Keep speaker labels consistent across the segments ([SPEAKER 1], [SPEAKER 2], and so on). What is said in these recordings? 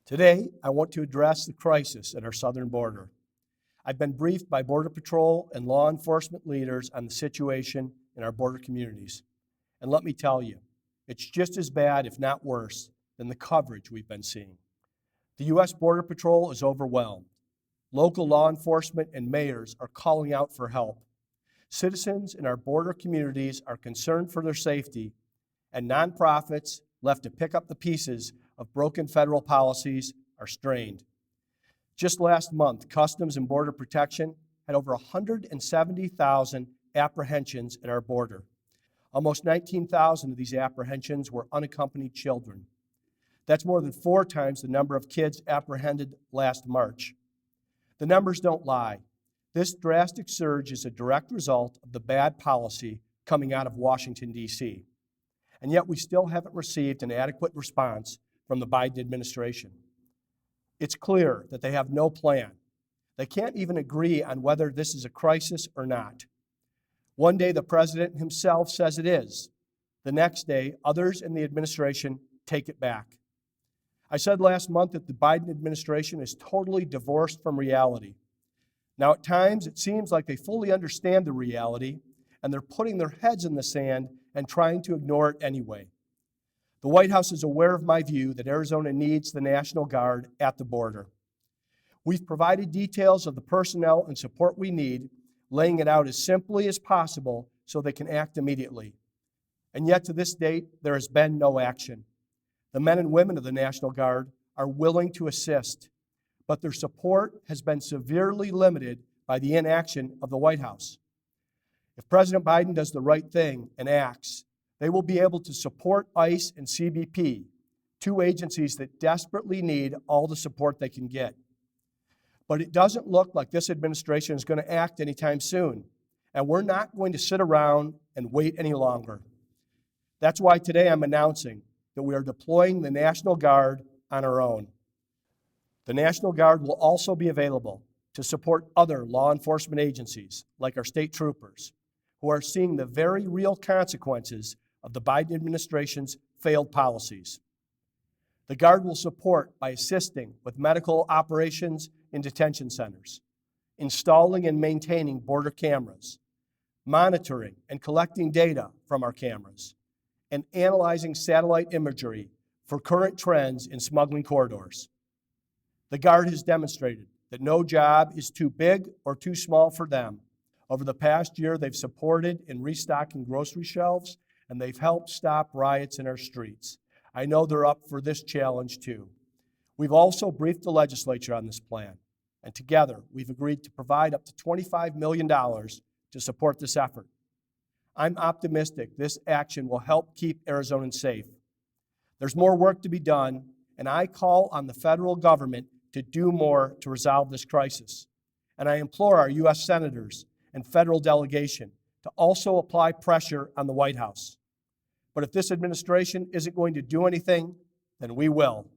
[SPEAKER 1] Today, I want to address the crisis at our southern border. I've been briefed by Border Patrol and law enforcement leaders on the situation in our border communities. And let me tell you, it's just as bad, if not worse, than the coverage we've been seeing. The U.S. Border Patrol is overwhelmed. Local law enforcement and mayors are calling out for help. Citizens in our border communities are concerned for their safety, and nonprofits left to pick up the pieces of broken federal policies are strained. Just last month, Customs and Border Protection had over 170,000 apprehensions at our border. Almost 19,000 of these apprehensions were unaccompanied children. That's more than 4 times the number of kids apprehended last March. The numbers don't lie. This drastic surge is a direct result of the bad policy coming out of Washington, D.C. And yet we still haven't received an adequate response from the Biden administration. It's clear that they have no plan. They can't even agree on whether this is a crisis or not. One day the president himself says it is. The next day, others in the administration take it back. I said last month that the Biden administration is totally divorced from reality. Now, at times, it seems like they fully understand the reality, and they're putting their heads in the sand and trying to ignore it anyway. The White House is aware of my view that Arizona needs the National Guard at the border. We've provided details of the personnel and support we need, laying it out as simply as possible so they can act immediately. And yet, to this date, there has been no action. The men and women of the National Guard are willing to assist, but their support has been severely limited by the inaction of the White House. If President Biden does the right thing and acts, they will be able to support ICE and CBP, 2 agencies that desperately need all the support they can get. But it doesn't look like this administration is going to act anytime soon, and we're not going to sit around and wait any longer. That's why today I'm announcing that we are deploying the National Guard on our own. The National Guard will also be available to support other law enforcement agencies, like our state troopers, who are seeing the very real consequences of the Biden administration's failed policies. The Guard will support by assisting with medical operations in detention centers, installing and maintaining border cameras, monitoring and collecting data from our cameras, and analyzing satellite imagery for current trends in smuggling corridors. The Guard has demonstrated that no job is too big or too small for them. Over the past year, they've supported in restocking grocery shelves, and they've helped stop riots in our streets. I know they're up for this challenge too. We've also briefed the legislature on this plan, and together we've agreed to provide up to $25 million to support this effort. I'm optimistic this action will help keep Arizonans safe. There's more work to be done, and I call on the federal government to do more to resolve this crisis. And I implore our U.S. senators and federal delegation to also apply pressure on the White House. But if this administration isn't going to do anything, then we will.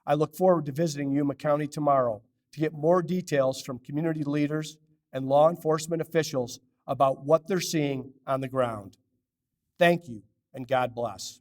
[SPEAKER 1] I look forward to visiting Yuma County tomorrow to get more details from community leaders and law enforcement officials about what they're seeing on the ground. Thank you, and God bless.